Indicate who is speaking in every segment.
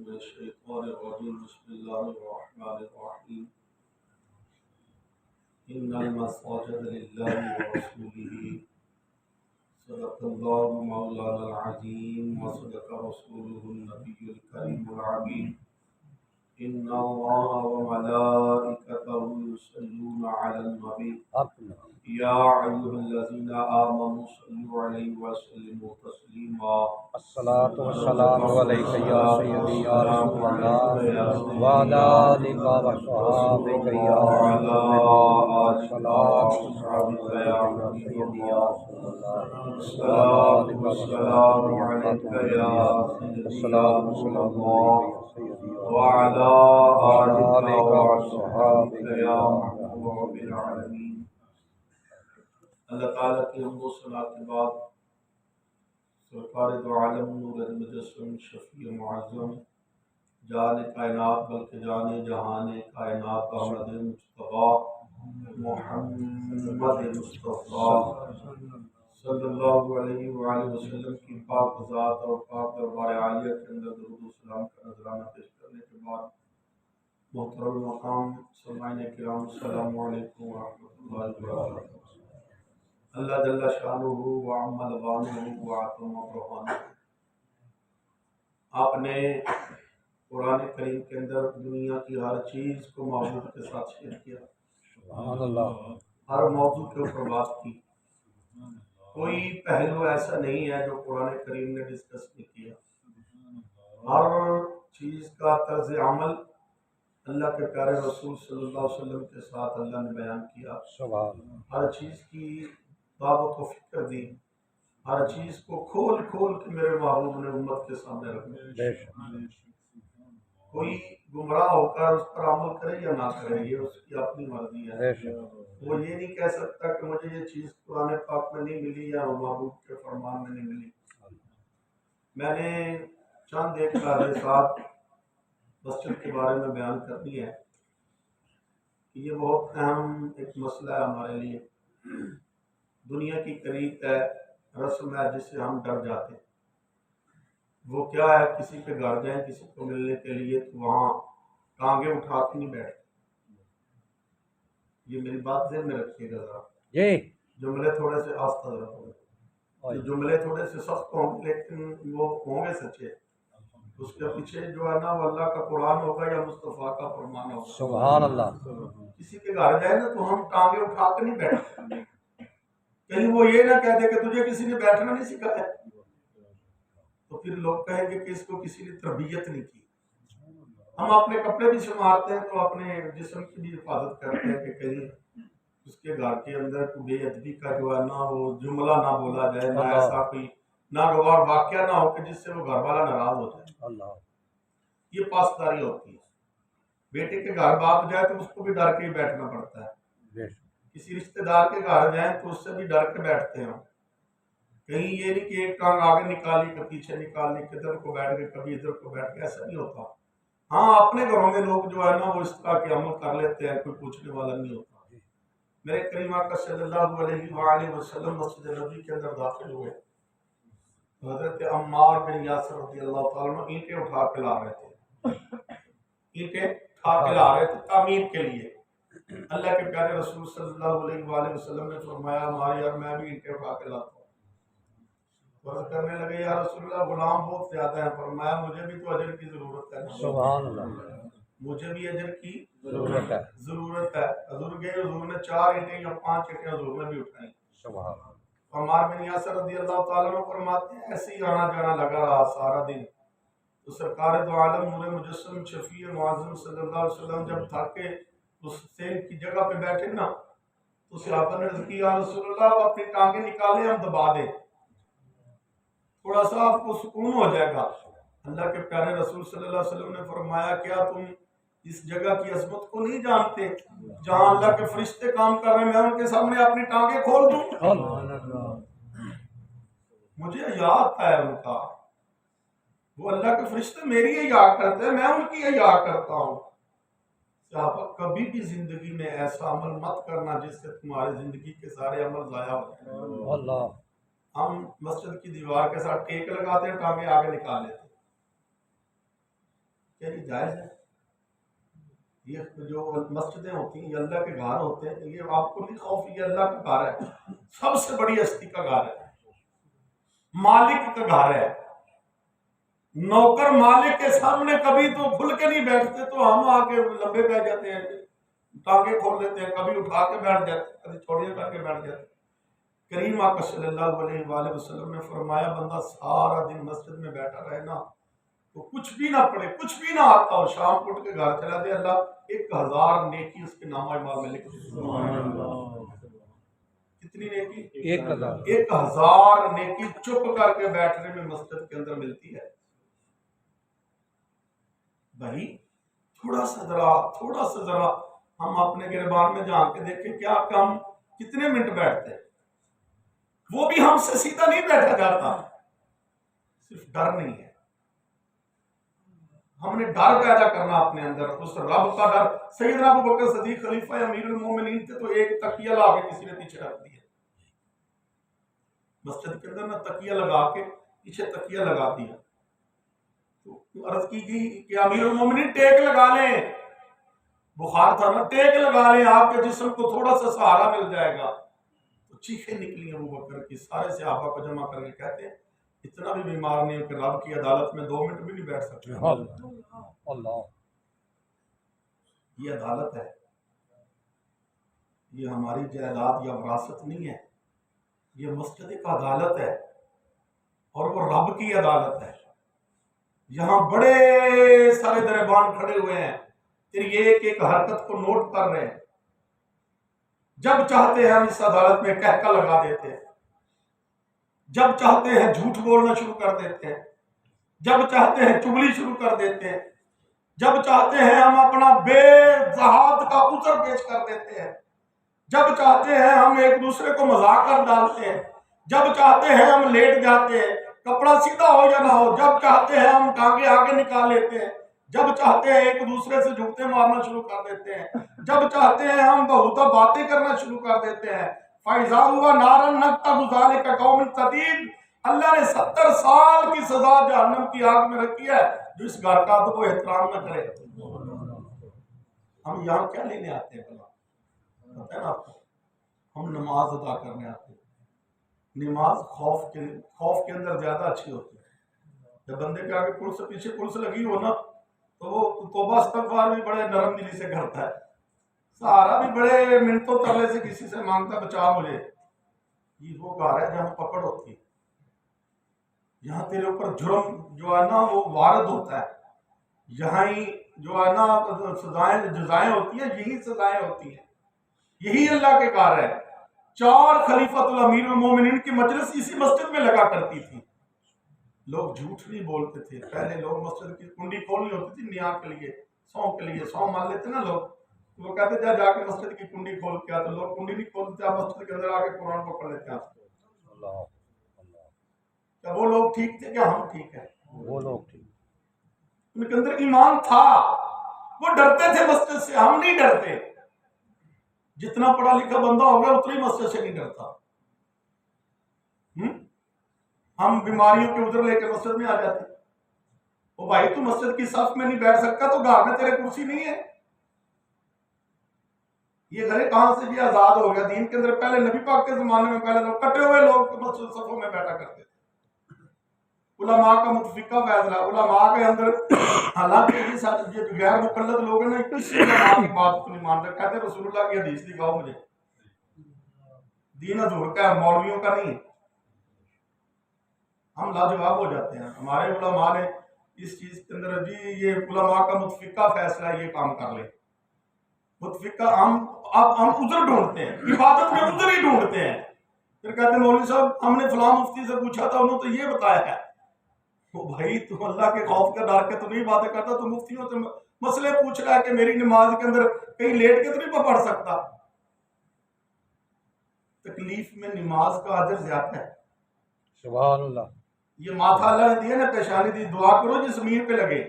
Speaker 1: من الشيطان الرجيم بسم الله الرحمن الرحيم إن المساجد لله ورسوله صدق الله مولانا العظيم وصدق رسوله النبي الكريم العظيم إن الله وملائكته يصلون على النبي يا أيها الذين آمنوا صلوا عليه وسلموا تسليما
Speaker 2: الصلاة والسلام عليك يا سيدي يا رسول الله وعلى آلك وصحابك يا الصلاة والسلام عليك يا سيدي يا رسول الله وعلى آلك
Speaker 1: والسلام
Speaker 2: وصحابك
Speaker 1: عليك يا سيدي يا
Speaker 2: الصلاة
Speaker 1: رسول
Speaker 2: والسلام
Speaker 1: الله
Speaker 2: عليك يا سيدي يا
Speaker 1: وعلى آلك
Speaker 2: آلك
Speaker 1: وصحابك
Speaker 2: وصحابك
Speaker 1: يا
Speaker 2: يا
Speaker 1: محبوب رب العالمين۔ اللہ تعالیٰ کی حمد و ثنا کے بعد سرکار دو عالم نور المجسم شفیع معظم جان کائنات بلکہ جان جہان کائنات احمد مصطفیٰ محمد مصطفیٰ صلی اللہ علیہ وآلہ وسلم کی پاک ذات اور پاک دربار عالیہ کے اندر درود و سلام کا نذرانہ پیش کرنے کے بعد محترم مقام سامعین کرام السلام علیکم ورحمۃ اللہ وبرکاتہ۔ اللہ جل شانہ و عم لوانہ و عظم برہانہ، آپ نے قرآن کریم کے اندر دنیا کی ہر چیز کو معبود کے ساتھ شیئر کیا،
Speaker 2: سبحان اللہ۔
Speaker 1: ہر موضوع کے اوپر بات کی، کوئی پہلو ایسا نہیں ہے جو قرآن کریم نے ڈسکس نہیں کیا، ہر چیز کا طرز عمل اللہ کے پیارے رسول صلی اللہ علیہ وسلم کے ساتھ اللہ نے بیان کیا، ہر چیز کی دعوت و فکر دی، ہر چیز کو کھول کھول کے میرے محبوب نے امت کے سامنے رکھا۔ کوئی گمراہ ہو کر اس پر عمل کرے یا نہ کرے یہ اس کی اپنی مرضی ہے، وہ یہ نہیں کہہ سکتا کہ مجھے یہ چیز قرآن پاک میں نہیں ملی یا محبوب کے فرمان میں نہیں ملی۔ میں نے چند ایک حدیثات مسجد کے بارے میں بیان کرنی ہے کہ یہ بہت اہم ایک مسئلہ ہے ہمارے لیے۔ دنیا کی قریب ہے، رسم ہے جس سے ہم ڈر جاتے ہیں، وہ کیا ہے؟ کسی کے گھر جائیں کسی کو ملنے کے لیے تو وہاں ٹانگیں اٹھا کے نہیں بیٹھتے۔ یہ میری بات ذہن میں رکھیے گا ذرا، جملے تھوڑے سے آستہ ذرا ہوں، جملے تھوڑے سے سخت ہوں گے لیکن وہ ہوں گے سچے، اس کے پیچھے جو ہے نا وہ اللہ کا قرآن ہوگا یا مصطفیٰ کا فرمان ہوگا۔
Speaker 2: سبحان اللہ۔
Speaker 1: کسی کے گھر جائے نا تو ہم ٹانگیں اٹھا کے نہیں بیٹھتے، کہیں وہ یہ نہ کہہ دے کہ تجھے کسی نے بیٹھنا نہیں سکھایا، تو پھر لوگ کہیں گے کہ اس کو کسی نے تربیت نہیں کی۔ ہم اپنے کپڑے بھی سنوارتے ہیں تو اپنے جسم کی بھی حفاظت کرتے ہیں کہ کہیں اس کے گھر کے اندر کوئی بے ادبی کا جو ہے نا وہ جملہ نہ بولا جائے، نہ ایسا کوئی ناگوار واقعہ نہ ہو کہ جس سے وہ گھر والا ناراض ہو جائے۔ یہ پاسداری ہوتی ہے۔ بیٹے کے گھر باپ جائے تو اس کو بھی ڈر کے ہی بیٹھنا پڑتا ہے، کسی رشتہ دار کے گھر جائیں تو اس سے بھی ڈر کے بیٹھتے ہیں۔ کہیں یہ نہیں کہ ایک ٹانگ آگے نکالی کہ پیچھے نکالی، کدھر کو بیٹھ گئے کبھی ادھر کو بیٹھ گئے، ایسا نہیں ہوتا۔ ہاں اپنے گھروں میں لوگ جو ہے نا وہ اس طرح کے عمل کر لیتے ہیں، کوئی پوچھنے والا نہیں ہوتا۔ میرے کریم آقا صلی اللہ علیہ وآلہ وسلم مسجد نبی کے اندر داخل ہوئے، حضرت عمار بن یاسر رضی اللہ تعالیٰ عنہ اینٹیں اٹھا کے لا رہے تھے، اینٹیں اٹھا کے لا رہے تھے تعمیر کے لیے۔ اللہ کے پیارے رسول صلی اللہ علیہ وآلہ وسلم نے فرمایا ہمارے یار میں بھی اینٹیں اٹھا کے لاتا ہوں۔ عرض کرنے لگے یا رسول اللہ غلام بہت زیادہ ہے، فرمایا مجھے بھی تو اجر کی ضرورت ہے،
Speaker 2: سبحان اللہ،
Speaker 1: مجھے بھی اجر کی ضرورت ہے۔ حضور گئے، حضور نے 4 اینٹیں یا 5 اینٹیں حضور نے بھی اٹھائیں۔ عمار بن یاسر رضی اللہ تعالیٰ عنہ فرماتے ہیں ایسے ہی آنا جانا لگا رہا سارا دن، تو سرکار دو عالم نور مجسم شفیع معظم صلی اللہ علیہ وسلم جب تھک کے اس سیل کی جگہ پہ بیٹھے نا تو صحابہ نے عرض کی یا رسول اللہ آپ اپنی ٹانگیں نکالیں ہم دبا دیں، تھوڑا سا آپ کو سکون ہو جائے گا۔ اللہ کے پیارے رسول صلی اللہ علیہ وسلم نے فرمایا کیا تم اس جگہ کی عظمت کو نہیں جانتے جہاں اللہ کے فرشتے کام کر رہے ہیں، میں ان کے سامنے اپنی ٹانگیں کھول دوں؟ مجھے حیا آتا ہے ان کا، وہ اللہ کے فرشتے میری حیا کرتے ہیں، میں ان کی حیا کرتا ہوں۔ صحابہ کبھی بھی زندگی میں ایسا عمل مت کرنا جس سے تمہاری زندگی کے سارے عمل ضائع ہو جائیں۔ ہم مسجد کی دیوار کے ساتھ ٹیک لگاتے ہیں، ٹانگیں آگے نکال لیتے ہیں۔ کیا یہ جائز ہے؟ یہ جو مسجدیں ہوتی ہیں یہ اللہ کے گھر ہوتے ہیں، یہ آپ کو نہیں خوف، یہ اللہ کا گھر ہے، سب سے بڑی ہستی کا گھر ہے، مالک کا گھر ہے۔ نوکر مالک کے سامنے کبھی تو کھل کے نہیں بیٹھتے، تو ہم آ کے لمبے بیٹھ جاتے ہیں، ٹانگیں کھول لیتے ہیں، کبھی اٹھا کے بیٹھ جاتے ہیں، کبھی چھوڑیاں کر کے بیٹھ جاتے ہیں۔ کریم آقا صلی اللہ علیہ وآلہ وسلم نے فرمایا بندہ سارا دن مسجد میں بیٹھا رہے نا تو کچھ بھی نہ پڑے، کچھ بھی نہ آتا ہو، شام کو اٹھ کے گھر چلا دے، اللہ 1000 نیکی اس کے نامہ اعمال میں لکھ دے۔ کتنی نیکی؟ 1000 نیکی چپ کر کے بیٹھنے میں مسجد کے اندر ملتی ہے۔ بھائی تھوڑا سا ذرا ہم اپنے گربان میں جان کے دیکھیں کیا ہم کتنے منٹ بیٹھتے ہیں؟ وہ بھی ہم سے سیدھا نہیں بیٹھا جاتا، صرف ڈر نہیں ہے۔ ہم نے ڈر پیدا کرنا اپنے اندر، اس رب کا ڈر۔ سیدنا ابوبکر صدیق خلیفہ امیر المومنین تھے تو ایک تکیہ لا کے کسی نے پیچھے رکھ دیا مسجد کے اندر، نا تکیہ لگا کے پیچھے تکیہ لگا دیا، تو عرض کی گئی کہ امیر المومنین ٹیک لگا لیں، بخار تھا نا، ٹیک لگا لیں، آپ کے جسم کو تھوڑا سا سہارا مل جائے گا۔ تو چیخیں نکلی ابوبکر کی، سارے صحابہ کو جمع کر کے کہتے ہیں اتنا بھی بیمار نہیں کہ رب کی عدالت میں 2 منٹ بھی نہیں بیٹھ سکتے۔ اللہ، یہ عدالت ہے، یہ ہماری جائیداد یا وراثت نہیں ہے، یہ مسجد کا عدالت ہے اور وہ رب کی عدالت ہے۔ یہاں بڑے سارے دربان کھڑے ہوئے ہیں، تیری ایک ایک حرکت کو نوٹ کر رہے ہیں، جب چاہتے ہیں ہم اس عدالت میں کہکا لگا دیتے ہیں، جب چاہتے ہیں جھوٹ بولنا شروع کر دیتے ہیں، جب چاہتے ہیں چغلی شروع کر دیتے ہیں، جب چاہتے ہیں ہم اپنا بے ذہانت کا عذر پیش کر دیتے ہیں، جب چاہتے ہیں ہم ایک دوسرے کو مذاق کر ڈالتے ہیں، جب چاہتے ہیں ہم لیٹ جاتے ہیں، کپڑا سیدھا ہو یا نہ ہو، جب چاہتے ہیں ہم ٹانگیں آگے نکال لیتے ہیں، جب چاہتے ہیں ایک دوسرے سے جھوٹے مارنا شروع کر دیتے ہیں، جب چاہتے ہیں ہم بہتا باتیں کرنا شروع کر دیتے ہیں۔ فَإِذَا هُوَ نَارًا نَقْتَهُ ذَلِكَ قَوْمٌ تَدِيدٌ، اللہ نے 70 سال کی سزا جہنم کی آگ میں رکھی ہے جو اس گھر کا ادب و احترام نہ کرے۔ ہم یہاں کیا لینے آتے ہیں بھلا؟ پتہ ہے نا آپ کو، ہم نماز ادا کرنے آتے ہیں۔ نماز خوف کے اندر زیادہ اچھی ہوتی ہے۔ جب بندے کے آگے پلس پیچھے پلس لگی ہو نا تو وہ توبہ استغفار بھی بڑے نرم دلی سے کرتا ہے، سہارا بھی بڑے منٹوں ترلے سے کسی سے مانگتا بچا مجھے۔ یہ وہ گھر ہے جہاں پکڑ ہوتی ہے، یہاں تیرے اوپر جرم جو ہے نا وہ وارد ہوتا ہے، یہاں ہی جو ہے نا جزائیں ہوتی ہیں، یہی سزائیں ہوتی ہیں، یہی اللہ کے گھر ہے۔ 4 خلیفۃ الامیر المومنین کی مجلس اسی مسجد میں لگا کرتی تھی۔ لوگ جھوٹ نہیں بولتے تھے، پہلے لوگ مسجد کی کنڈی کھولنی ہوتی تھی نیاں کے لیے، سو مان لیتے نا لوگ، تو وہ کہتے جا کے مسجد کی کنڈی کھول کے آتے، لوگ کنڈی نہیں کھولتے، آپ مسجد کے اندر آ کے قرآن پکڑ لیتے ہیں۔ کیا وہ لوگ ٹھیک تھے کیا ہم ٹھیک ہیں؟ وہ لوگ ٹھیک، ان کے اندر ایمان تھا، وہ ڈرتے تھے مسجد سے، ہم نہیں ڈرتے۔ جتنا پڑھا لکھا بندہ ہوگا اتنی مسجد سے نہیں ڈرتا۔ ہم بیماریوں کے عذر لے کے مسجد میں آ جاتے، او بھائی تو مسجد کی صف میں نہیں بیٹھ سکتا تو گھر میں تیرے کرسی نہیں ہے؟ یہ گھر کہاں سے بھی آزاد ہو گیا دین کے اندر؟ پہلے نبی پاک کے زمانے میں پہلے لوگ کٹے ہوئے لوگ مسجد صفوں میں بیٹھا کرتے تھے۔ علماء کا متفقہ فیصلہ، علماء کے اندر حالانکہ یہ غیر مقلد لوگ ہیں نا، کسی علماء کی بات کو نہیں مانتے، کہتے رسول اللہ کی حدیث دکھاؤ مجھے، دین حضور کا ہے، مولویوں کا نہیں۔ ہم لاجواب ہو جاتے ہیں، ہمارے علماء نے اس چیز کے اندر جی یہ علماء کا متفقہ فیصلہ ہے، یہ کام کر لیں۔ متفقہ ہم عذر ڈھونڈتے ہیں، عبادت میں عذر ہی ڈھونڈتے ہیں، پھر کہتے ہیں مولوی صاحب ہم نے فلاں مفتی سے پوچھا تھا انہوں تو یہ بتایا ہے۔ تو بھائی تم اللہ کے خوف کا ڈر کے تو نہیں باتیں کرتا، تو مفتیوں سے مسئلے پوچھ رہا ہے کہ میری نماز کے اندر کہیں لیٹ کے تو نہیں پڑھ سکتا۔ تکلیف میں نماز کا اجر زیادہ ہے۔ سبحان اللہ۔ یہ ماتھا اللہ نے دیا نا، پیشانی دی، دعا کرو جس زمین پہ لگے،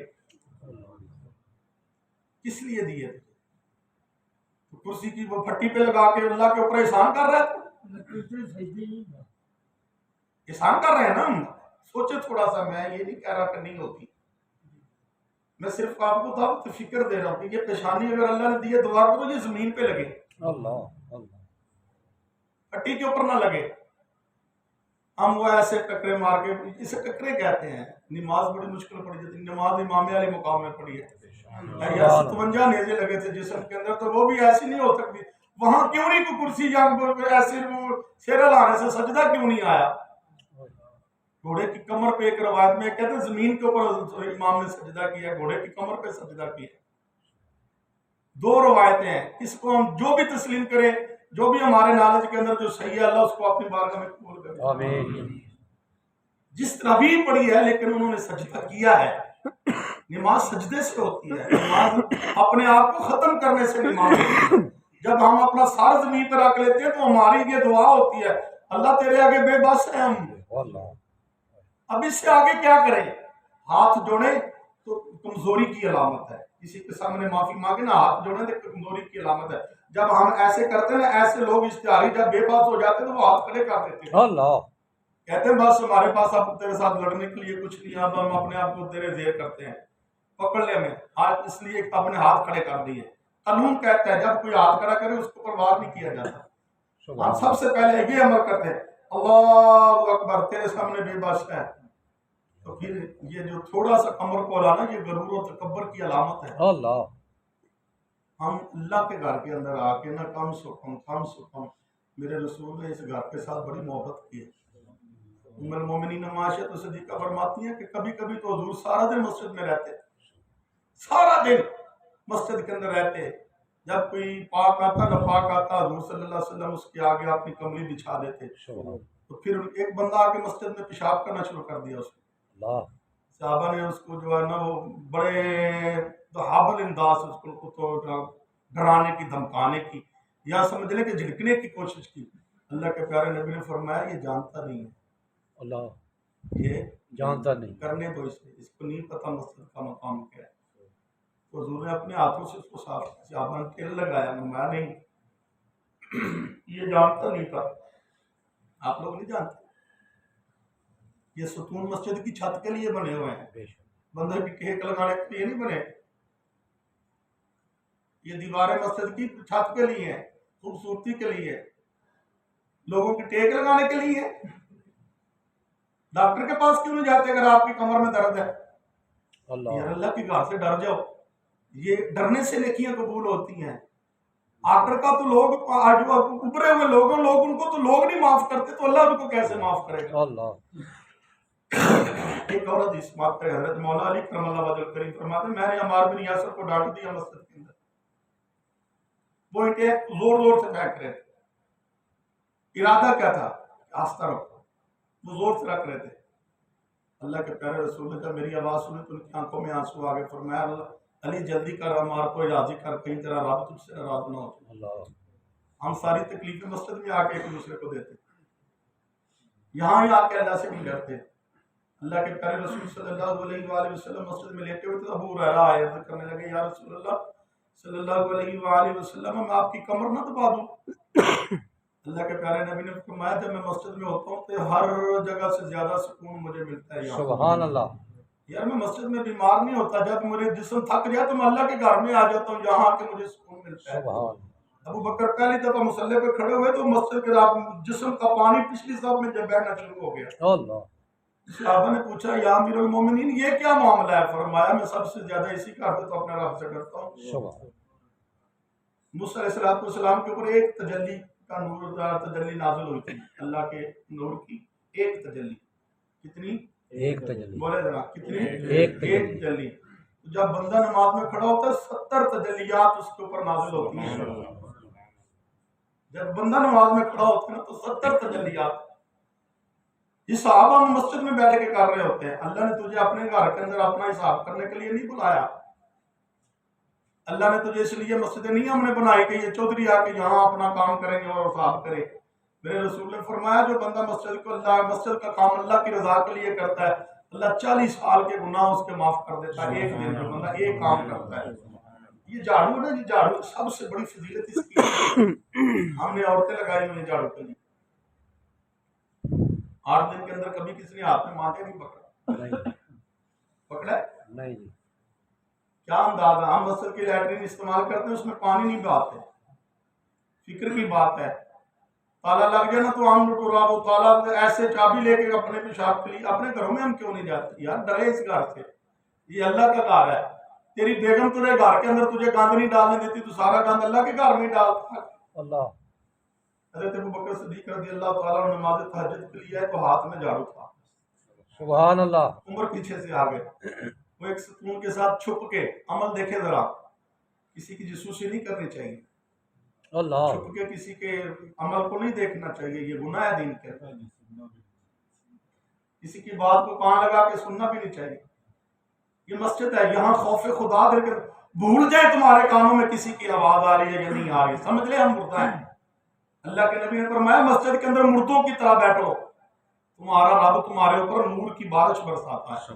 Speaker 1: کس لیے دیے؟ کرسی کی وہ پھٹی پہ لگا کے اللہ کے اوپر احسان کر رہا ہے، احسان کر رہے ہیں نا ہم۔ سوچے تھوڑا سا، میں یہ نہیں کہہ رہا کہ نہیں ہوتی، میں صرف آپ کو دعوت فکر دے رہا ہوں کہ یہ پیشانی اگر اللہ نے دی ہے دعا کرو یہ زمین پہ لگے،
Speaker 2: اللہ اللہ
Speaker 1: پٹی کے اوپر نہ لگے۔ ہم وہ ایسے ٹکرے مار کے، اسے ٹکرے کہتے ہیں، نماز بڑی مشکل پڑی جاتی، نماز امام علی مقام میں پڑی ہے، یا 57 نیزے لگے تھے جسم کے اندر، تو وہ بھی ایسی نہیں ہو سکتی۔ وہاں کیوں نہیں کوئی کرسی یا ایسے سیرا لانے سے سجدہ کیوں نہیں آیا؟ گھوڑے کی کمر پہ ایک روایت میں کہتے ہیں زمین کے اوپر امام نے سجدہ کیا، گھوڑے کی کمر پہ سجدہ کیا۔ دو روایتیں ہیں، اس کو ہم جو بھی تسلیم کریں، جو بھی ہمارے نالج کے اندر جو صحیح ہے، اللہ اس کو اپنی بارگاہ میں قبول کرے۔
Speaker 2: آمین۔
Speaker 1: جس طرح بھی پڑھی ہے لیکن انہوں نے سجدہ کیا ہے۔ نماز سجدے سے ہوتی ہے، نماز اپنے آپ کو ختم کرنے سے نماز ہوتی ہے۔ جب ہم اپنا سار زمین پر رکھ لیتے ہیں تو ہماری یہ دعا ہوتی ہے، اللہ تیرے آگے بے بس ہیں ہم، اب اس سے آگے کیا کریں؟ ہاتھ جوڑیں تو کمزوری کی علامت ہے، کسی کے سامنے معافی مانگے نا ہاتھ جوڑیں تو کمزوری کی علامت ہے۔ جب ہم ایسے کرتے ہیں نا، ایسے لوگ اشتہاری جب بے بس ہو جاتے ہیں تو وہ ہاتھ کھڑے کر دیتے ہیں،
Speaker 2: اللہ
Speaker 1: کہتے ہیں بس ہمارے پاس اب تیرے ساتھ لڑنے کے لیے کچھ نہیں، اب ہم اپنے آپ کو تیرے زیر کرتے ہیں، پکڑ لے ہمیں، آج اس لیے اپنے ہاتھ کھڑے کر دیے۔ قانون کہتا ہے جب کوئی ہاتھ کھڑا کرے اس کو پروار نہیں کیا جاتا۔ ہم سب سے پہلے یہ عمل کرتے ہیں، اللہ اکبر تیرے سامنے بے بس ہے، تو پھر یہ جو تھوڑا سا کمر کو لانا یہ غرور و تکبر کی علامت ہے۔
Speaker 2: اللہ
Speaker 1: ہم اللہ کے گھر کے اندر آ کے نا کم سو کم، میرے رسول نے اس گھر کے ساتھ بڑی محبت کی ہے۔ ام المومنین عائشہ صدیقہ فرماتی ہیں کہ کبھی کبھی تو حضور سارا دن مسجد میں رہتے، سارا دن مسجد کے اندر رہتے، جب کوئی پاک آتا ناپاک آتا حضور صلی اللہ علیہ وسلم اس کے آگے اپنی کملی بچھا دیتے، تو پھر ایک بندہ آ کے مسجد میں پیشاب کرنا شروع کر دیا، اس کو صحابہ نے اس کو جو ہے نا وہ بڑے دہابل انداز اس کو تو ڈرانے کی دھمکانے کی یا سمجھنے کے جھڑکنے کی کوشش کی۔ اللہ کے پیارے نبی نے فرمایا یہ جانتا نہیں ہے،
Speaker 2: اللہ
Speaker 1: یہ
Speaker 2: جانتا نہیں،
Speaker 1: کرنے دو اس کو نہیں پتا مسجد کا مقام کیا ہے۔ تو حضور نے اپنے ہاتھوں سے اس کو صاف صحابہ نے تیل لگایا، میں نہیں، یہ جانتا نہیں تھا۔ آپ لوگ نہیں جانتے، یہ ستون مسجد کی چھت کے لیے بنے ہوئے ہیں، بندے کی ٹیک لگانے کے لیے نہیں بنے، یہ دیواریں مسجد کی چھت کے لیے ہیں، خوبصورتی کے لیے، لوگوں کی ٹیک لگانے کے لیے۔ ڈاکٹر کے پاس کیوں نہیں جاتے اگر آپ کی کمر میں درد ہے؟ یار اللہ کے گھر سے ڈر جاؤ، یہ ڈرنے سے نیکیاں قبول ہوتی ہیں۔ آخر کا تو لوگ ابھرے ہوئے لوگ ان کو تو لوگ نہیں معاف کرتے، تو اللہ ان کو کیسے معاف کرے گا؟ ایک اور حدیث بات ہے، حضرت مولا علی کرم اللہ وجہ کریم فرماتے ہیں میں نے عمار بن یاسر کو ڈانٹ دیا مسجد کے اندر، وہ اینٹیں زور زور سے پھینک رہے تھے، ارادہ کیا تھا؟ آستہ رکھو، وہ زور سے رکھ رہے تھے۔ اللہ کے پیارے رسول نے جب میری آواز سنی تو ان کی آنکھوں میں آنسو آ گئے، فرمایا علی جلدی کر عمار کو راضی کر، کہیں تیرا رب تجھ سے ناراض نہ ہو۔ ہم ساری تکلیفیں مسجد میں آ کے ایک دوسرے کو دیتے، یہاں ہی آ کے اللہ سے نہیں ڈرتے۔ اللہ کے پیارے رسول صلی اللہ علیہ وآلہ وسلم مسجد میں لیٹے ہوئے تھے، ابو ہریرہ آئے عرض کرنے لگے یا رسول اللہ صلی اللہ علیہ وآلہ وسلم میں آپ کی کمر نہ دبا دوں؟ اللہ کے پیارے نبی نے فرمایا جب میں مسجد میں ہوتا ہوں تو ہر جگہ سے زیادہ سکون مجھے ملتا ہے۔
Speaker 2: سبحان اللہ،
Speaker 1: یار میں مسجد میں بیمار نہیں ہوتا، جب میرے جسم تھک جائے تو میں اللہ کے گھر میں آ جاتا ہوں، یہاں آ کے مجھے سکون ملتا ہے۔ ابو بکر پہلی دفعہ مصلی پہ کھڑے ہوئے تو مسجد کے جسم کا پانی پچھلی صف میں جب بہنا شروع ہو گیا۔ صحابہ نے پوچھا یا امیر المومنین یہ کیا معاملہ ہے؟ فرمایا میں سب سے زیادہ اسی کارتے تو اپنے رب سے ڈرتا ہوں۔ موسیٰ علیہ السلام کے اوپر ایک تجلی کا نور تجلی نازل ہوئی تھی، اللہ کے نور کی ایک تجلی، کتنی؟ ایک تجلی، بولے ذرا کتنی؟ ایک تجلی۔ جب بندہ نماز میں کھڑا ہوتا ہے 70 تجلیات اس کے اوپر نازل ہوتی ہیں۔ جب بندہ نماز میں کھڑا ہوتا ہے نا تو 70 تجلیات یہ صحابہ ہم مسجد میں بیٹھ کے کر رہے ہوتے ہیں۔ اللہ نے تجھے اپنے گھر کے اندر اپنا حساب کرنے کے لیے نہیں بلایا، اللہ نے تجھے اس لیے مسجدیں نہیں ہم نے بنائی کہ یہ چودھری آ کے یہاں اپنا کام کریں گے اور حساب کرے۔ میرے رسول نے فرمایا جو بندہ مسجد کا کام اللہ کی رضا کے لیے کرتا ہے اللہ 40 سال کے گناہ اس کے معاف کر دیتا ہے، ایک دن جو بندہ ایک کام کرتا ہے۔ یہ جھاڑو نا، یہ جھاڑو سب سے بڑی فضیلت اس کی ہم نے عورتیں لگائی ہوئی جھاڑو کے لیے۔ 8 دن کے اندر کبھی کسی نے ہاتھ میں مانگے نہیں پکڑا؟ پکڑا ہے؟ نہیں۔ کیا اندازہ، ہم مسجد کی لیٹرین استعمال کرتے ہیں، اس میں پانی نہیں بہاتے، فکر کی بات ہے، تالا لگ جائے نا تو ہم وہ تالا ایسے چابی لے کے اپنے پیشاب کے لیے اپنے گھروں میں ہم کیوں نہیں جاتے؟ یار ڈرے اس گھر سے، یہ اللہ کا گھر ہے، تیری بیگم تجھے گھر کے اندر تجھے گند نہیں ڈالنے دیتی، تو سارا گند اللہ کے گھر میں ہی ڈالتا ہے۔
Speaker 2: اللہ
Speaker 1: حضرت ابوبکر صدیق رضی اللہ تعالیٰ عنہ نماز تہجد کے لیے تو ہاتھ میں جھاڑو تھا،
Speaker 2: سبحان اللہ
Speaker 1: عمر پیچھے سے آ گئے، وہ ایک ستون کے ساتھ چھپ کے، عمل دیکھے ذرا، کسی کی جاسوسی نہیں کرنی چاہیے،
Speaker 2: اللہ
Speaker 1: چھپ کے کسی کے عمل کو نہیں دیکھنا چاہیے، یہ گناہ ہے دین کے، کسی کی بات کو کان لگا کے سننا بھی نہیں چاہیے۔ یہ مسجد ہے، یہاں خوف خدا دے کر بھول جائے تمہارے کانوں میں کسی کی آواز آ رہی ہے یا نہیں آ رہی، سمجھ لے ہم مردہ ہیں۔ اللہ کے نبی نے فرمایا مسجد کے اندر مردوں کی طرح بیٹھو، تمہارا رب تمہارے اوپر نور کی بارش برساتا ہے۔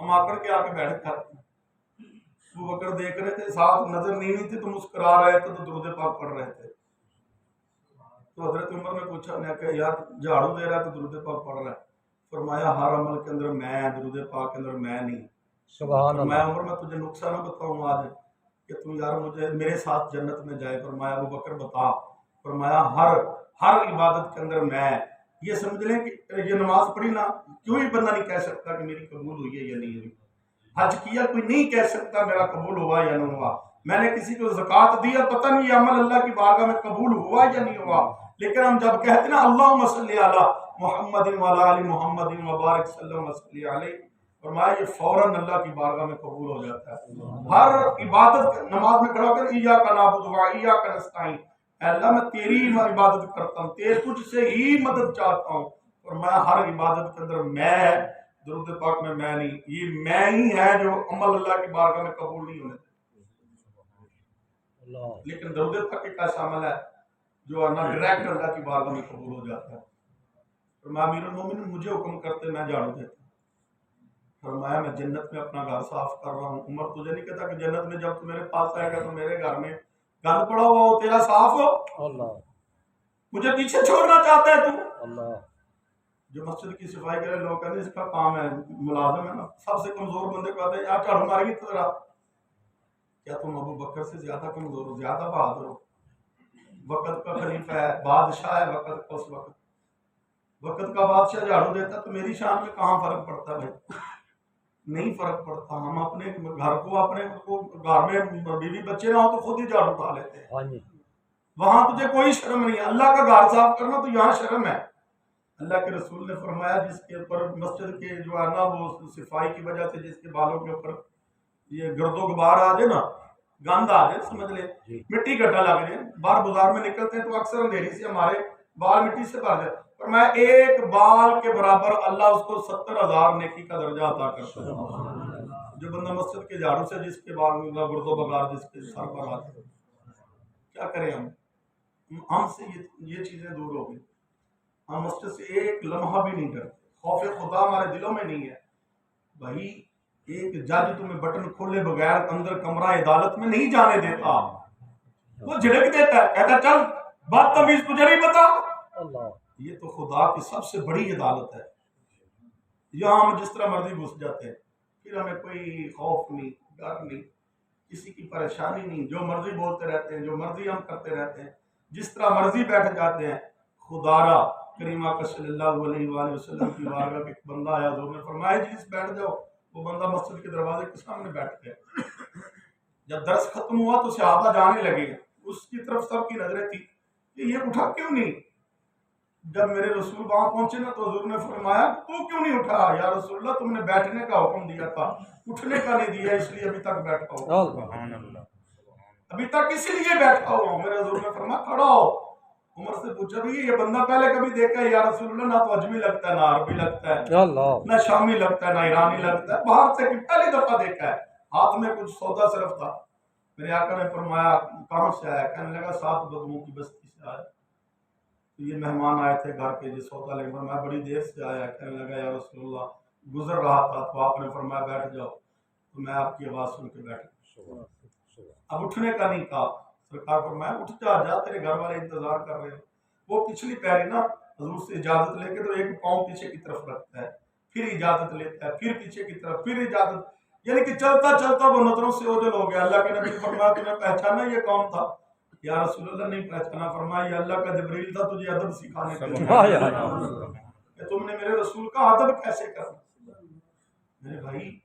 Speaker 1: ہم آ کر کے بیٹھ جاتے ہیں، ابوبکر دیکھ رہے تھے، ساتھ نظر نہیں تھی تو مسکرا رہے تھے، تو درود پاک پڑھ رہے تھے، تو حضرت عمر نے پوچھا، میں کہ یار جھاڑو دے رہا ہے تو درود پاک پڑھ رہا ہے؟ فرمایا ہر عمل کے اندر میں، درود پاک کے اندر میں نہیں۔
Speaker 2: سبحان
Speaker 1: فرمایا
Speaker 2: اللہ
Speaker 1: عمر میں تجھے نقصہ نہ بتاؤں آج کہ تم یار مجھے میرے ساتھ جنت میں جائے؟ فرمایا ابوبکر بتا۔ فرمایا ہر عبادت کے اندر میں، یہ سمجھ لیں کہ یہ نماز پڑھی نا، کیوں ہی بندہ نہیں کہہ سکتا کہ میری قبول ہوئی ہے یا نہیں ہوئی؟ حج کیا، کوئی نہیں کہہ سکتا میرا قبول ہوا یا نہیں ہوا۔ میں نے کسی کو زکوٰۃ دیا، پتہ نہیں یہ عمل اللہ کی بارگاہ میں قبول ہوا یا نہیں ہوا، لیکن ہم جب کہتے ہیں نا اللہم صلی علی محمد وعلی آل محمد وبارک وسلم وصلی علیہ، فرمایا یہ فوراً اللہ کی بارگاہ میں قبول ہو جاتا ہے۔ ہر عبادت نماز میں کھڑا ہو کر ایاک نعبد و ایاک نستعین، اے اللہ میں تیری عبادت کرتا ہوں، تجھ سے ہی مدد چاہتا ہوں۔ فرمایا ہر عبادت کے اندر میں، درود پاک میں نہیں، یہ میں ہی ہے جو عمل اللہ کی بارگاہ میں قبول نہیں ہونے
Speaker 2: اللہ
Speaker 1: لیکن درود پاک ایک ایسا عمل ہے جو ڈائریکٹ اللہ کی بارگاہ میں قبول ہو جاتا ہے۔ فرمایا امیر المومنین مجھے حکم کرتے میں جھاڑو دیتا۔ فرمایا میں جنت میں اپنا گھر صاف کر رہا ہوں۔ عمر تجھے نہیں کہتا کہ جنت میں جب تو میرے پاس آئے گا تو میرے گھر میں گند پڑا ہوا ہو، تیرا صاف ہو،
Speaker 2: اللہ
Speaker 1: مجھے پیچھے چھوڑنا چاہتا ہے تو؟
Speaker 2: اللہ
Speaker 1: جو مسجد کی صفائی کرے لوگ کہتے ہیں اس کا کام ہے، ملازم ہے نا، سب سے کمزور بندے کو کہتے ہیں یار جھاڑو مارے گی تو ذرا، کیا تم ابو بکر سے زیادہ کمزور ہو، زیادہ بہادر ہو؟ وقت کا خلیفہ ہے، بادشاہ ہے وقت کا، اس وقت کا بادشاہ جھاڑو دیتا تو میری شان میں کہاں فرق پڑتا ہے بھائی؟ نہیں فرق پڑتا۔ ہم اپنے گھر کو، اپنے گھر میں بیوی بچے نہ ہو تو خود ہی جھاڑو اٹھا لیتے ہیں،
Speaker 2: ہاں جی
Speaker 1: وہاں تجھے کوئی شرم نہیں ہے۔ اللہ کا گھر صاف کرنا تو یہاں شرم ہے۔ اللہ کے رسول نے فرمایا جس کے اوپر مسجد کے جو ہے نا وہ صفائی کی وجہ سے جس کے بالوں کے اوپر یہ گرد و غبار آ جائے نا، گند آ جائے، سمجھ لے مٹی گڈھا لگ جائے، باہر بازار میں نکلتے ہیں تو اکثر اندھیری سے ہمارے بال مٹی سے بھر جائے، پر میں ایک بال کے برابر اللہ اس کو 70,000 نیکی کا درجہ عطا کرتا ہے۔ جو بندہ مسجد کے جھاڑو سے جس کے بال میں گرد و غبار جس کے سر پر آتے، کیا کریں ہم سے یہ چیزیں دور ہو گئی۔ ہم مسجد سے ایک لمحہ بھی نہیں ڈرتے، خوف خدا ہمارے دلوں میں نہیں ہے۔ بھائی ایک جج تمہیں بٹن کھولے بغیر اندر کمرہ عدالت میں نہیں جانے دیتا، وہ جھڑک دیتا ہے، کہتا چل بدتمیز تجھے نہیں پتا۔
Speaker 2: اللہ
Speaker 1: یہ تو خدا کی سب سے بڑی عدالت ہے، یہاں ہم جس طرح مرضی گھس جاتے ہیں، پھر ہمیں کوئی خوف نہیں، ڈر نہیں، کسی کی پریشانی نہیں، جو مرضی بولتے رہتے ہیں، جو مرضی ہم کرتے رہتے ہیں، جس طرح مرضی بیٹھ جاتے ہیں۔ خدارا کریمہ کا صلی اللہ علیہ وآلہ وسلم کی بارگاہ کے ایک بندہ آیا، حضور نے فرمایا جس بیٹھ جاؤ، وہ بندہ مسجد کے دروازے کے سامنے بیٹھ گیا۔ جب درس ختم ہوا تو صحابہ جانے لگے، اس کی طرف سب کی نظریں تھی کہ یہ اٹھا کیوں نہیں؟ جب میرے رسول وہاں پہنچے نا تو حضور نے فرمایا تو کیوں نہیں اٹھا؟ یا رسول اللہ تم نے بیٹھنے کا حکم دیا تھا، اٹھنے کا نہیں دیا، اس لیے ابھی تک بیٹھا ہوں، ابھی تک اسی لیے بیٹھا ہوا ہوں۔ میرے حضور نے فرمایا کھڑا ہو۔ عمر سے پوچھا بھی یہ بندہ پہلے کبھی دیکھا ہے؟ یا رسول اللہ نہ تو اجمی لگتا ہے، نہ عربی لگتا ہے،
Speaker 2: اللہ
Speaker 1: نہ شامی لگتا ہے، نہ ایرانی لگتا ہے، باہر سے پہلی دفعہ دیکھا ہے، ہاتھ میں کچھ سودا صرف تھا۔ میرے آقا نے فرمایا کہاں سے آیا؟ کہنے لگا 7 بدوؤں کی بستی سے آیا، تو یہ مہمان آئے تھے گھر کے جو سودا لے کر، میں بڑی دیر سے آیا۔ کہنے لگا یا رسول اللہ گزر رہا تھا تو آپ نے فرمایا بیٹھ جاؤ، تو میں آپ کی آواز سن کے بیٹھا، اب اٹھنے کا نہیں کہا۔ سرکار فرمایا اٹھ جا تیرے گھر والے انتظار کر رہے ہیں۔ وہ پچھلی پیری نا حضور سے اجازت لے کے تو ایک پاؤں پیچھے کی طرف رکھتا ہے، پھر اجازت لیتا ہے، پھر پیچھے کی طرف، پھر اجازت، یعنی کہ چلتا چلتا وہ نظروں سے اوجھل ہو گیا. اللہ کے نبی فرمایا تمہیں پہچانا یہ کون تھا؟ یا رسول اللہ نہیں پہچانا. فرمایا یہ اللہ کا جبریل تھا تجھے ادب سکھانے کے لیے کہ تم نے میرے رسول کا ادب کیسے کرنا. میرے بھائی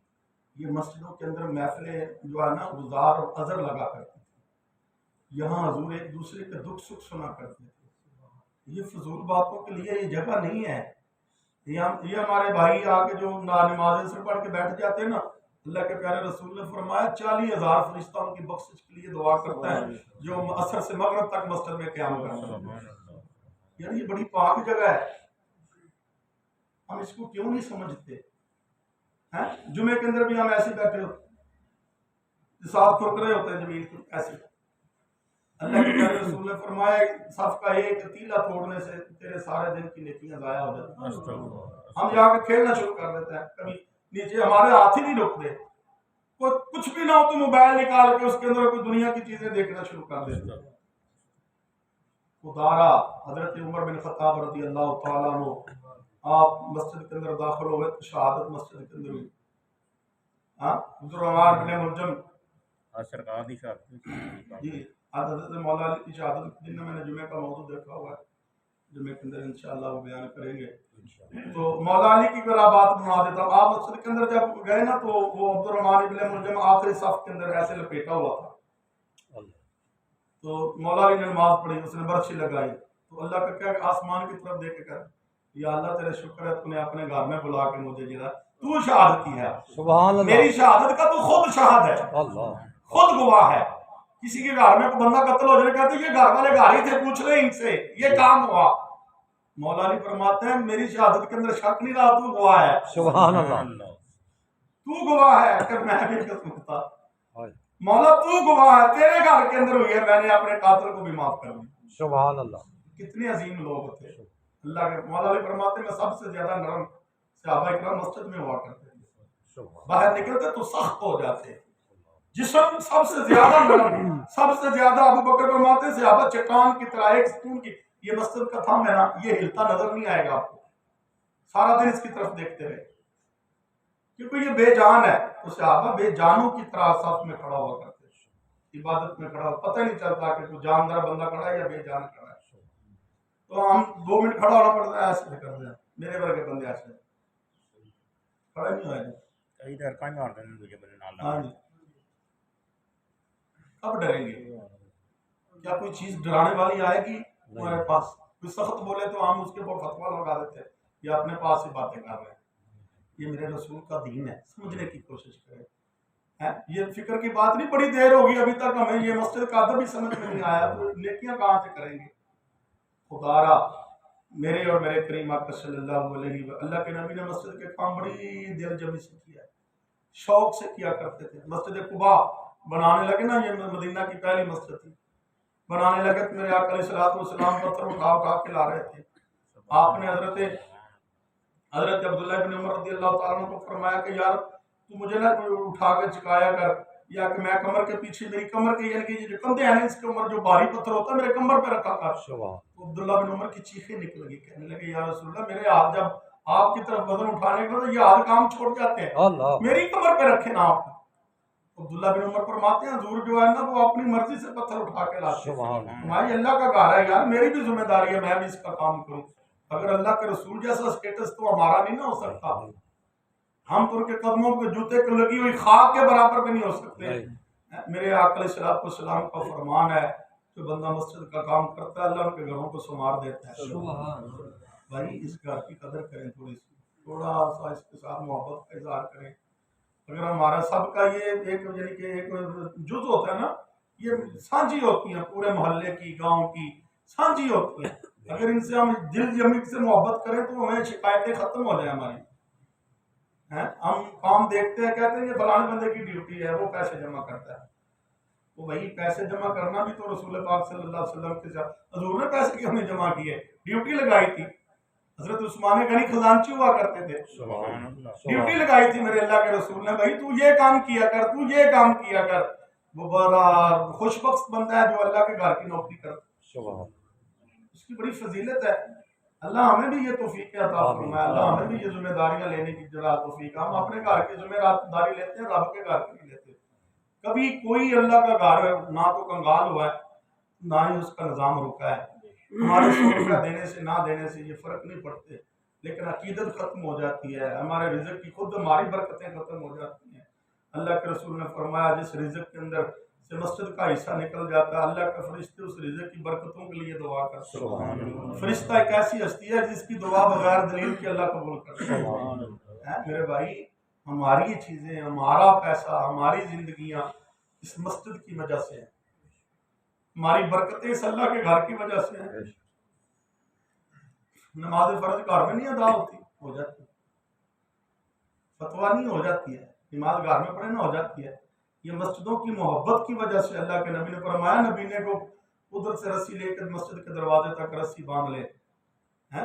Speaker 1: یہ مسجدوں کے اندر محفلیں جو ہے نا گزار اور عذر لگا کرتی تھی. یہاں حضور ایک دوسرے کے دکھ سکھ سنا کرتے تھے. یہ فضول باتوں کے لیے یہ جگہ نہیں ہے. یہ ہمارے بھائی آ کے جو نمازیں سے پڑھ کے بیٹھ جاتے ہیں نا, اللہ کے پیارے رسول نے فرمایا 40,000 فرشتہ ان کی بخشش کے لیے دعا کرتا ہے جو عصر سے مغرب تک مسجد میں قیام کرتا ہے. یعنی یہ بڑی پاک جگہ ہے, ہم اس کو کیوں نہیں سمجھتے؟ جمعے کے اندر بھی ہم ایسے بیٹھے ہوتے ساتھ کھرک رہے ہوتے ہیں زمین کو ایسے. اللہ کے پیارے رسول نے فرمایا صف کا ایک تیلا توڑنے سے تیرے سارے دن کی نیکیاں ضائع ہو جاتی ہیں. ہم جا کے کھیلنا شروع کر دیتے ہیں, کبھی نیچے ہمارے ہاتھ ہی نہیں رکتے. کوئی کچھ بھی نہ ہو تو موبائل نکال کے اس کے اندر کوئی دنیا کی چیزیں دیکھنا شروع کر دیتے ہیں. خدارا حضرت عمر بن خطاب رضی اللہ تعالیٰ عنہ آپ مسجد کے اندر داخل ہوئے تو شہادت مسجد کے اندر ہوئی. عبدالرحمن بن ملجم
Speaker 2: سرکار دی شہادت
Speaker 1: جی حضرت مولا علی کی شہادت کے دن میں نے جمعے کا موضوع دیکھا ہوا ہے, جمعے کے اندر انشاءاللہ وہ بیان کریں گے. تو مولا علی کی بلا بات بنا دیتا ہوں. آپ مسجد کے اندر جب گئے نا تو وہ عبدالرحمن بن ملجم آخری صف کے اندر ایسے لپیٹا ہوا تھا. تو مولا علی نے نماز پڑھی, اس نے برچھی لگائی تو اللہ کا کیا آسمان کی طرف دیکھ کے کہا یا اللہ تیرے شکر ہے تو نے اپنے گھر میں بلا کے مجھے جرا تو شہادت کی ہے.
Speaker 2: سبحان اللہ.
Speaker 1: میری شہادت کا تو خود شاہد ہے,
Speaker 2: اللہ
Speaker 1: خود گواہ ہے. کسی کے گھر میں کوئی بندہ قتل ہو جائے کہتے یہ گھر والے گھر ہی تھے, پوچھ لیں ان سے یہ کام ہوا. مولا علی فرماتے ہیں میری شہادت کے اندر شک نہیں رہا, تو گواہ ہے.
Speaker 2: سبحان اللہ.
Speaker 1: تو گواہ ہے کہ میں بھی قسم تھا. مولا تو گواہ ہے, تیرے گھر کے اندر ہوئی ہے, میں نے اپنے قاتل کو بھی معاف کر دیا.
Speaker 2: سبحان اللہ.
Speaker 1: کتنے عظیم لوگ تھے اللہ کے. مولا علی فرماتے ہیں سب سے زیادہ نرم صحابہ کرام مسجد میں ہوا کرتے تھے, باہر نکلتے تو سخت ہو جاتے. جسم سب سے زیادہ نرم, سب سے زیادہ ابو بکر فرماتے ہیں صحابہ چٹان کی طرح ایک ستون کی. یہ مسجد کا تھم ہے نا, یہ ہلتا نظر نہیں آئے گا آپ کو, سارا دن اس کی طرف دیکھتے رہے کیونکہ یہ بے جان ہے. تو صحابہ بے جانوں کی طرح صف میں کھڑا ہوا کرتے, عبادت میں کھڑا, پتہ نہیں چلتا کہ کوئی جاندار بندہ کھڑا ہے یا بے جان کھڑا ہے. تو ہم 2 منٹ کھڑا ہونا پڑتا ہے, ایسے کرتے ہیں. میرے ورگے بندے ایسے کھڑا نہیں ہوئے
Speaker 2: کئی دیر کہیں مار دیں دوسرے بندے نال.
Speaker 1: ہاں جی, کب ڈریں گے؟ کیا کوئی چیز ڈرانے والی آئے گی ہمارے پاس؟ کوئی سخت بولے تو ہم اس کے اوپر فتویٰ لگا دیتے ہیں یا اپنے پاس سے باتیں کر رہے ہیں. یہ میرے رسول کا دین ہے, سمجھنے کی کوشش کریں. یہ فکر کی بات نہیں, بڑی دیر ہوگی ابھی تک ہمیں یہ مسجد کا ادب ہی سمجھ میں نہیں آیا, تو نیکیاں کہاں سے کریں گے؟ خدارا میرے اور میرے کریم آقا صلی اللہ علیہ وسلم, اللہ کے نبی نے مسجد کے کام بڑی دل جمی سے کیا, شوق سے کیا کرتے تھے. مسجد قباء بنانے لگے نا, یہ مدینہ کی پہلی مسجد تھی, بنانے لگے تو میرے آقا علیہ السلام پتھر اٹھا کے لا رہے تھے. آپ نے حضرت عبداللہ بن عمر رضی اللہ تعالیٰ عنہ کو فرمایا کہ یار تو مجھے نہ اٹھا کے چکایا کر, یا کہ میں کمر کے پیچھے, میری کمر کے یعنی کہ جو کندھے ہیں اس کے عمر جو بھاری پتھر ہوتا ہے میرے کمر پہ رکھا کر. تو عبداللہ بن عمر کی چیخیں نکل گئی, کہنے لگے یا رسول اللہ میرے ہاتھ جب آپ کی طرف وزن اٹھانے کا تو یہ ہاتھ کام چھوڑ جاتے ہیں, میری کمر پہ رکھے نا آپ. عبداللہ بن عمر فرماتے ہیں حضور جو ہے نا وہ اپنی مرضی سے پتھر اٹھا کے لاتے ہیں. تمہاری اللہ کا گھر ہے یار, میری بھی ذمہ داری ہے, میں بھی اس کا کام کروں. اگر اللہ کے رسول جیسا سٹیٹس تو ہمارا نہیں نہ ہو سکتا, ہم تو ان کے قدموں کے جوتے کو لگی ہوئی خاک کے برابر بھی نہیں ہو سکتے. میرے آقا علیہ السلام کا فرمان ہے جو بندہ مسجد کا کام کرتا ہے اللہ ان کے گھروں کو سنوار دیتا ہے. بھائی اس گھر کی قدر کریں, تھوڑا سا اس کے ساتھ محبت کا اظہار کریں. اگر ہمارا سب کا یہ ایک یعنی کہ ایک جز ہوتا ہے نا, یہ سانجھی ہوتی ہیں, پورے محلے کی گاؤں کی سانجھی ہوتی ہیں. اگر ان سے ہم دل جمی سے محبت کریں تو ہمیں شکایتیں ختم ہو جائیں ہماری. ہم کام دیکھتے ہیں کہتے ہیں یہ فلانے بندے کی ڈیوٹی ہے, وہ پیسے جمع کرتا ہے. تو وہی پیسے جمع کرنا بھی تو رسول پاک صلی اللہ علیہ وسلم کے ساتھ حضور نے پیسے کیوں نہیں جمع کیے, ڈیوٹی لگائی تھی. حضرت عثمان غنی خزانچی ہوا کرتے تھے, ڈیوٹی لگائی تھی میرے اللہ کے رسول نے, بھائی تو یہ کام کیا کر, تو یہ کام کیا کر. وہ بڑا خوش بخت بندہ ہے جو اللہ کے گھر کی نوکری کرتا ہے, اس کی بڑی فضیلت ہے. اللہ ہمیں بھی یہ توفیق عطا فرمائے، اللہ ہمیں بھی یہ ذمہ داریاں لینے کی جرأت توفیق۔ ہم اپنے گھر کی ذمہ داری لیتے ہیں، رب کے گھر کی نہیں لیتے۔ کبھی کوئی اللہ کا گھر نہ تو کنگال ہوا ہے نہ ہی اس کا نظام رکا ہے۔ ہمارے 100 روپیہ دینے سے نہ دینے سے یہ فرق نہیں پڑتے، لیکن عقیدت ختم ہو جاتی ہے، ہمارے رزق کی خود ہماری برکتیں ختم ہو جاتی ہیں۔ اللہ کے رسول نے فرمایا جس رزق کے اندر سے مسجد کا حصہ نکل جاتا ہے، اللہ کے فرشتے اس رزق کی برکتوں کے لیے دعا کرتے ہیں۔ فرشتہ ایک ایسی ہستی ہے جس کی دعا بغیر دلیل کے اللہ قبول کرتا ہے۔ میرے بھائی، ہماری چیزیں، ہمارا پیسہ، ہماری زندگیاں اس مسجد کی وجہ سے ہیں، ہماری برکتیں اس اللہ کے گھر کی وجہ سے ہیں۔ نماز فرض گھر میں نہیں ادا ہوتی، ہو جاتی، فتویٰ نہیں ہو جاتی ہے، نماز گھر میں پڑھے نہ ہو جاتی ہے۔ یہ مسجدوں کی محبت کی وجہ سے اللہ کے نبی نے فرمایا، نبی نے کو ادھر سے رسی لے کر مسجد کے دروازے تک رسی باندھ لے،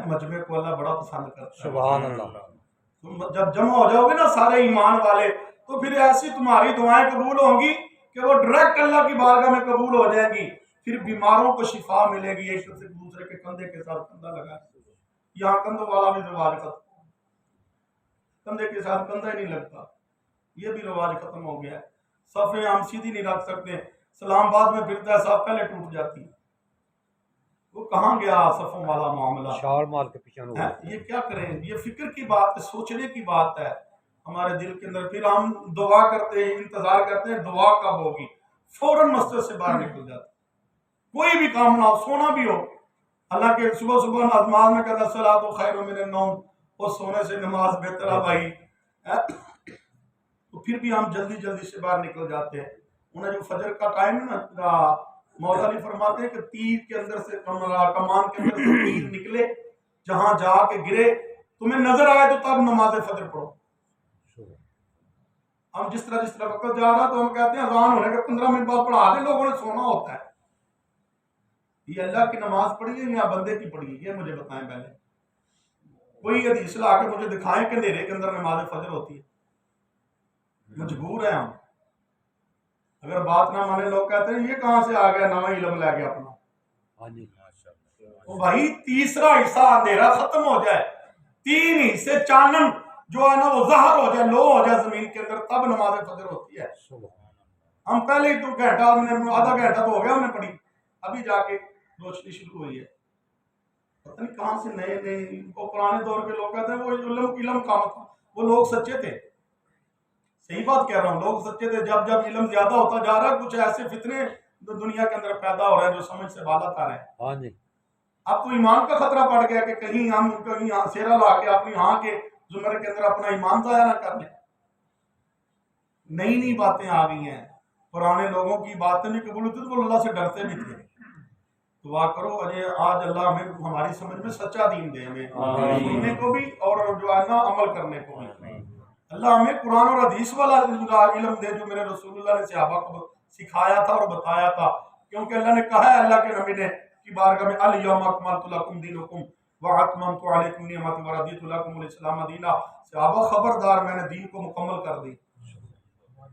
Speaker 1: مجمع کو اللہ بڑا پسند کرتا ہے۔
Speaker 2: سبحان اللہ۔
Speaker 1: تم جب جمع ہو جاؤ گے نا سارے ایمان والے، تو پھر ایسی تمہاری دعائیں قبول ہوں گی کہ وہ ڈائریکٹ اللہ کی بارگاہ میں قبول ہو جائیں گی۔ پھر بیماروں کو شفا ملے گی، ایک دوسرے کے کندھے کے ساتھ کندھا لگا۔ یہاں کندھوں والا بھی رواج ختم، کندھے کے ساتھ کندھا ہی نہیں لگتا، یہ بھی رواج ختم ہو گیا ہے۔ صفیں ہم سیدھی نہیں رکھ سکتے، سلام بعد میں پھرتا ہے، صف پہلے ٹوٹ جاتی ہے۔ وہ کہاں گیا صفوں والا معاملہ؟
Speaker 2: چھال مار کے پیچھے ہو۔
Speaker 1: یہ کیا کریں؟ یہ فکر کی بات ہے، سوچنے کی بات ہے ہمارے دل کے اندر۔ پھر ہم دعا کرتے ہیں، انتظار کرتے ہیں دعا کب ہوگی، فوراً مسجد سے باہر نکل جاتے، کوئی بھی کام نہ ہو، سونا بھی ہو۔ اللہ کے صبح صبح نماز میں کہتا الصلاۃ خیر من النوم، اور سونے سے نماز بہتر ہے بھائی۔ تو پھر بھی ہم جلدی جلدی سے باہر نکل جاتے ہیں۔ انہیں جو فجر کا ٹائم ہے نا، مولا علی فرماتے ہیں کہ تیر کے اندر سے، کمان کے اندر سے تیر نکلے، جہاں جا کے گرے، تمہیں نظر آئے تو تب نماز فجر پڑھو۔ ہم جس طرح وقت جا رہا تو ہم کہتے ہیں اذان ہونے کے 15 منٹ بعد پڑھا دیں، لوگوں نے سونا ہوتا ہے۔ یہ اللہ کی نماز پڑھی ہے یا بندے کی پڑھی ہے؟ یہ مجھے بتائیں پہلے۔ کوئی حدیث لا کے مجھے دکھائیں کہ اندھیرے کے اندر نماز فجر ہوتی ہے؟ مجبور ہیں ہم۔ اگر بات نہ مانے لوگ کہتے ہیں یہ کہاں سے آ گیا نواں علم لے کے اپنا۔ تو بھائی تیسرا حصہ اندھیرا ختم ہو جائے، 3 حصے چانن جو ہے نا وہ ظاہر ہو جائے، لو ہو جائے زمین کے اندر، تب نماز فجر ہوتی ہے۔ ہم پہلے ہی تو گھنٹہ، آدھا گھنٹہ تو ہو گیا ہم نے پڑھی، ابھی جا کے روشنی شروع ہوئی ہے۔ پتہ نہیں کہاں سے نئے وہ پرانے دور کے لوگ کہتے ہیں وہ علم کام تھا، وہ لوگ سچے تھے۔ صحیح بات کہہ رہا ہوں، لوگ سچے تھے۔ جب علم زیادہ ہوتا جا رہا ہے، کچھ ایسے فتنے دنیا کے اندر پیدا ہو رہے ہیں جو سمجھ سے بالا تر ہیں۔ اب تو ایمان کا خطرہ پڑ گیا کہ کہیں ہم سیرا لا کے اپنی ہاں کے زمرے کے اندر اپنا ایمان ضائع نہ کر لیں۔ نئی باتیں آ گئی ہیں، پرانے لوگوں کی باتیں بھی قبول ہوتی تو وہ اللہ سے ڈرتے بھی تھے۔ دعا کرو آج اللہ ہمیں ہماری سمجھ میں سچا دین دے، ہمیں سننے کو بھی اور جو ہے نا عمل کرنے کو بھی۔ اللہ ہمیں قرآن اور حدیث والا علم دے جو میرے رسول اللہ نے صحابہ کو سکھایا تھا اور بتایا تھا، کیونکہ اللہ نے کہا ہے، اللہ کے نبی نے کی بارگاہ میں الیوم اکملت لکم دینکم واتممت علیکم نعمتی ورضیت لکم الاسلام دینا۔ صحابہ خبردار، میں نے دین کو مکمل کر دی۔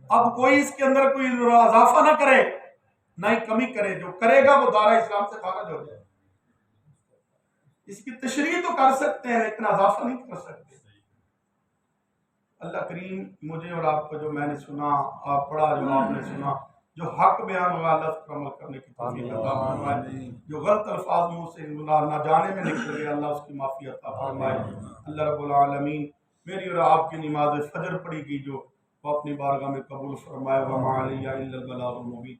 Speaker 1: اب کوئی اس کے اندر کوئی اضافہ نہ کرے نہ ہی کمی کرے، جو کرے گا وہ دارہ اسلام سے خارج ہو جائے۔ اس کی تشریح تو کر سکتے ہیں لیکن اضافہ نہیں کر سکتے۔ اللہ کریم مجھے اور آپ کو جو میں نے سنا، آپ پڑھا، جو آپ نے سنا، جو حق بیان ہوا اللہ اس پر عمل کرنے کی توفیق عطا فرمائے۔ جو غلط الفاظ منہ سے نہ جانے میں نکل گئے اللہ اس کی معافی عطا فرمائے۔ اللہ رب العالمین میری اور آپ کی نماز فجر پڑھی گئی جو وہ اپنی بارگاہ میں قبول فرمائے۔ وما علیہ الا البلاغ المبین۔